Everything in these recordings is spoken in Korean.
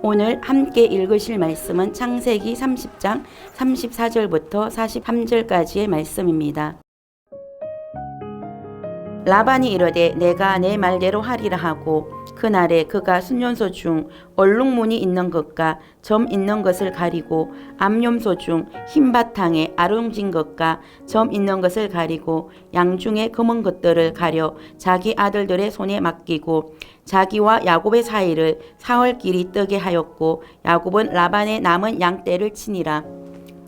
오늘 함께 읽으실 말씀은 창세기 30장 34절부터 43절까지의 말씀입니다. 라반이 이르되 내가 내 말대로 하리라 하고 그날에 그가 순년소 중 얼룩무늬 있는 것과 점 있는 것을 가리고 암염소 중 흰 바탕에 아름진 것과 점 있는 것을 가리고 양 중에 검은 것들을 가려 자기 아들들의 손에 맡기고 자기와 야곱의 사이를 사흘길이 뜨게 하였고 야곱은 라반의 남은 양떼를 치니라.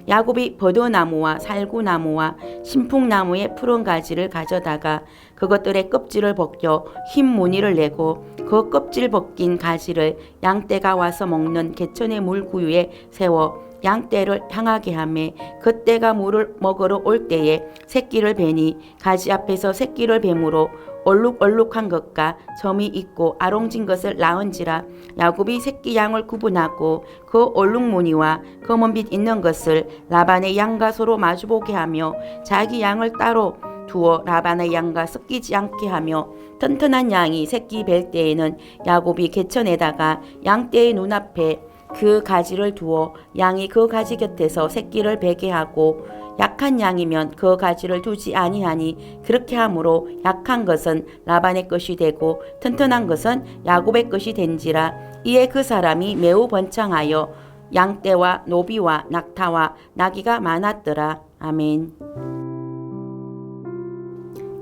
야곱이 버드나무와 살구나무와 신풍나무의 푸른 가지를 가져다가 그것들의 껍질을 벗겨 흰 무늬를 내고 그 껍질 벗긴 가지를 양떼가 와서 먹는 개천의 물구유에 세워 양떼를 향하게 하매 그떼가 물을 먹으러 올 때에 새끼를 베니 가지 앞에서 새끼를 뱀으로 얼룩얼룩한 것과 점이 있고 아롱진 것을 낳은지라. 야곱이 새끼 양을 구분하고 그 얼룩무늬와 검은빛 있는 것을 라반의 양과 서로 마주보게 하며 자기 양을 따로 두어 라반의 양과 섞이지 않게 하며 튼튼한 양이 새끼 뵐 때에는 야곱이 개천에다가 양떼의 눈앞에 그 가지를 두어 양이 그 가지 곁에서 새끼를 베게 하고 약한 양이면 그 가지를 두지 아니하니 그렇게 하므로 약한 것은 라반의 것이 되고 튼튼한 것은 야곱의 것이 된지라. 이에 그 사람이 매우 번창하여 양떼와 노비와 낙타와 나귀가 많았더라. 아멘.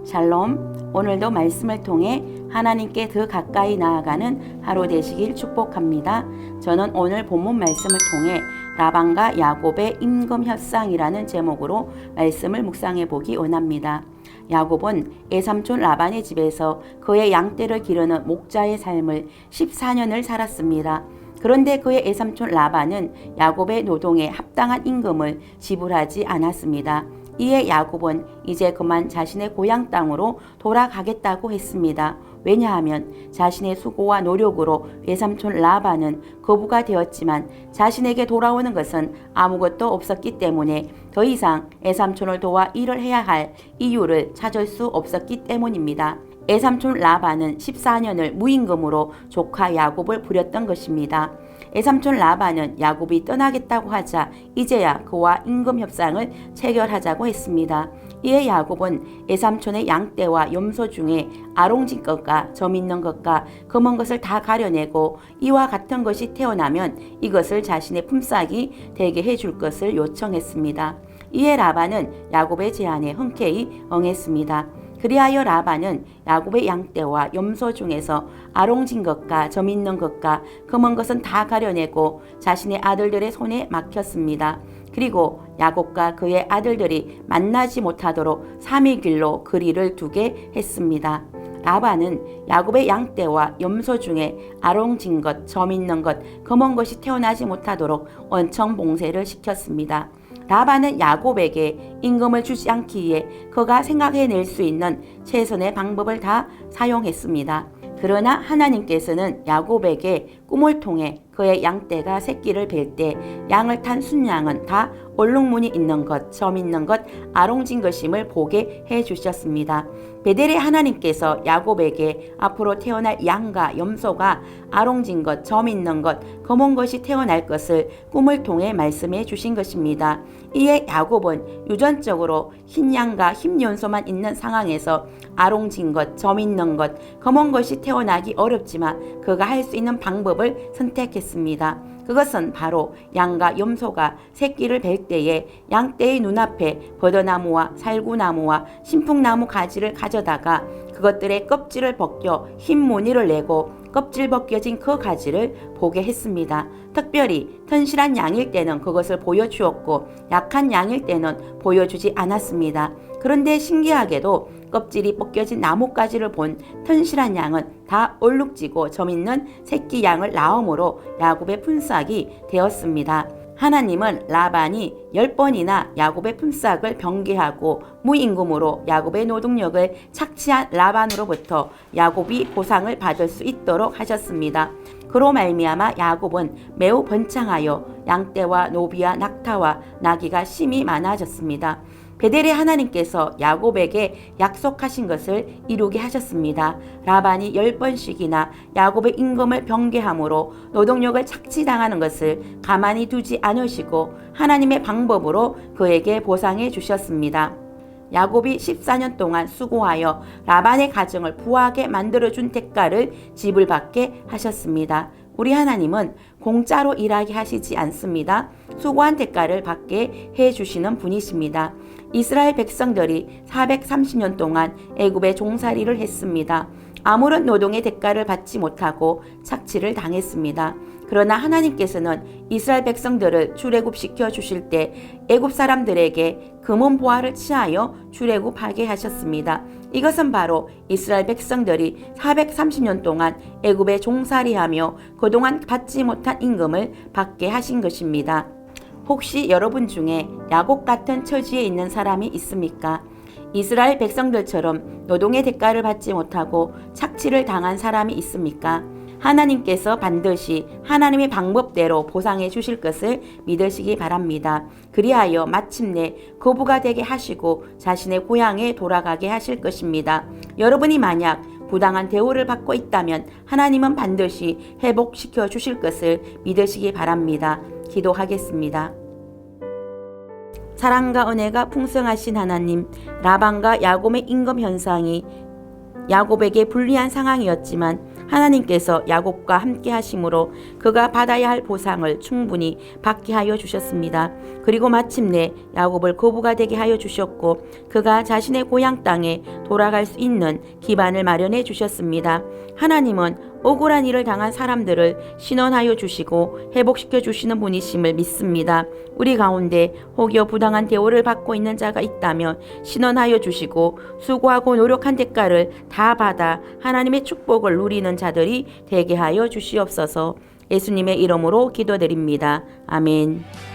샬롬. 오늘도 말씀을 통해 하나님께 더 가까이 나아가는 하루 되시길 축복합니다. 저는 오늘 본문 말씀을 통해 라반과 야곱의 임금협상이라는 제목으로 말씀을 묵상해 보기 원합니다. 야곱은 애삼촌 라반의 집에서 그의 양떼를 기르는 목자의 삶을 14년을 살았습니다. 그런데 그의 애삼촌 라반은 야곱의 노동에 합당한 임금을 지불하지 않았습니다. 이에 야곱은 이제 그만 자신의 고향 땅으로 돌아가겠다고 했습니다. 왜냐하면 자신의 수고와 노력으로 외삼촌 라반은 거부가 되었지만 자신에게 돌아오는 것은 아무것도 없었기 때문에 더 이상 애삼촌을 도와 일을 해야 할 이유를 찾을 수 없었기 때문입니다. 애삼촌 라반은 14년을 무임금으로 조카 야곱을 부렸던 것입니다. 애삼촌 라반은 야곱이 떠나겠다고 하자 이제야 그와 임금 협상을 체결하자고 했습니다. 이에 야곱은 애삼촌의 양떼와 염소 중에 아롱진 것과 점 있는 것과 검은 것을 다 가려내고 이와 같은 것이 태어나면 이것을 자신의 품삯이 되게 해줄 것을 요청했습니다. 이에 라반은 야곱의 제안에 흔쾌히 응했습니다. 그리하여 라반은 야곱의 양떼와 염소 중에서 아롱진 것과 점 있는 것과 검은 것은 다 가려내고 자신의 아들들의 손에 맡겼습니다. 그리고 야곱과 그의 아들들이 만나지 못하도록 3일 길로 거리를 두게 했습니다. 라반은 야곱의 양떼와 염소 중에 아롱진 것, 점 있는 것, 검은 것이 태어나지 못하도록 원청 봉쇄를 시켰습니다. 라반은 야곱에게 임금을 주지 않기 위해 그가 생각해낼 수 있는 최선의 방법을 다 사용했습니다. 그러나 하나님께서는 야곱에게 꿈을 통해 그의 양떼가 새끼를 뵐 때 양을 탄 순양은 다 얼룩무늬 있는 것, 점 있는 것, 아롱진 것임을 보게 해주셨습니다. 베델의 하나님께서 야곱에게 앞으로 태어날 양과 염소가 아롱진 것, 점 있는 것, 검은 것이 태어날 것을 꿈을 통해 말씀해 주신 것입니다. 이에 야곱은 유전적으로 흰 양과 흰 염소만 있는 상황에서 아롱진 것, 점 있는 것, 검은 것이 태어나기 어렵지만 그가 할 수 있는 방법을 선택했습니다. 그것은 바로 양과 염소가 새끼를 뵐 때에 양떼의 눈앞에 버드나무와 살구나무와 신풍나무 가지를 가져다가 그것들의 껍질을 벗겨 흰 무늬를 내고 껍질 벗겨진 그 가지를 보게 했습니다. 특별히 튼실한 양일 때는 그것을 보여주었고 약한 양일 때는 보여주지 않았습니다. 그런데 신기하게도 껍질이 벗겨진 나뭇가지를 본 튼실한 양은 다 얼룩지고 점 있는 새끼 양을 낳음으로 야곱의 품삯이 되었습니다. 하나님은 라반이 10번이나 야곱의 품삯을 변개하고 무임금으로 야곱의 노동력을 착취한 라반으로부터 야곱이 보상을 받을 수 있도록 하셨습니다. 그로 말미암아 야곱은 매우 번창하여 양떼와 노비와 낙타와 나귀가 심히 많아졌습니다. 베델의 하나님께서 야곱에게 약속하신 것을 이루게 하셨습니다. 라반이 10번씩이나 야곱의 임금을 병괴함으로 노동력을 착취당하는 것을 가만히 두지 않으시고 하나님의 방법으로 그에게 보상해 주셨습니다. 야곱이 14년 동안 수고하여 라반의 가정을 부하게 만들어준 대가를 지불받게 하셨습니다. 우리 하나님은 공짜로 일하게 하시지 않습니다. 수고한 대가를 받게 해주시는 분이십니다. 이스라엘 백성들이 430년 동안 애굽의 종살이를 했습니다. 아무런 노동의 대가를 받지 못하고 착취를 당했습니다. 그러나 하나님께서는 이스라엘 백성들을 출애굽시켜 주실 때 애굽 사람들에게 금은 보화를 취하여 출애굽하게 하셨습니다. 이것은 바로 이스라엘 백성들이 430년 동안 애굽에 종살이하며 그동안 받지 못한 임금을 받게 하신 것입니다. 혹시 여러분 중에 야곱 같은 처지에 있는 사람이 있습니까? 이스라엘 백성들처럼 노동의 대가를 받지 못하고 착취를 당한 사람이 있습니까? 하나님께서 반드시 하나님의 방법대로 보상해 주실 것을 믿으시기 바랍니다. 그리하여 마침내 거부가 되게 하시고 자신의 고향에 돌아가게 하실 것입니다. 여러분이 만약 부당한 대우를 받고 있다면 하나님은 반드시 회복시켜 주실 것을 믿으시기 바랍니다. 기도하겠습니다. 사랑과 은혜가 풍성하신 하나님, 라반과 야곱의 임금 현상이 야곱에게 불리한 상황이었지만 하나님께서 야곱과 함께 하심으로 그가 받아야 할 보상을 충분히 받게 하여 주셨습니다. 그리고 마침내 야곱을 거부가 되게 하여 주셨고 그가 자신의 고향 땅에 돌아갈 수 있는 기반을 마련해 주셨습니다. 하나님은 억울한 일을 당한 사람들을 신원하여 주시고 회복시켜 주시는 분이심을 믿습니다. 우리 가운데 혹여 부당한 대우를 받고 있는 자가 있다면 신원하여 주시고 수고하고 노력한 대가를 다 받아 하나님의 축복을 누리는 자들이 되게 하여 주시옵소서. 예수님의 이름으로 기도드립니다. 아멘.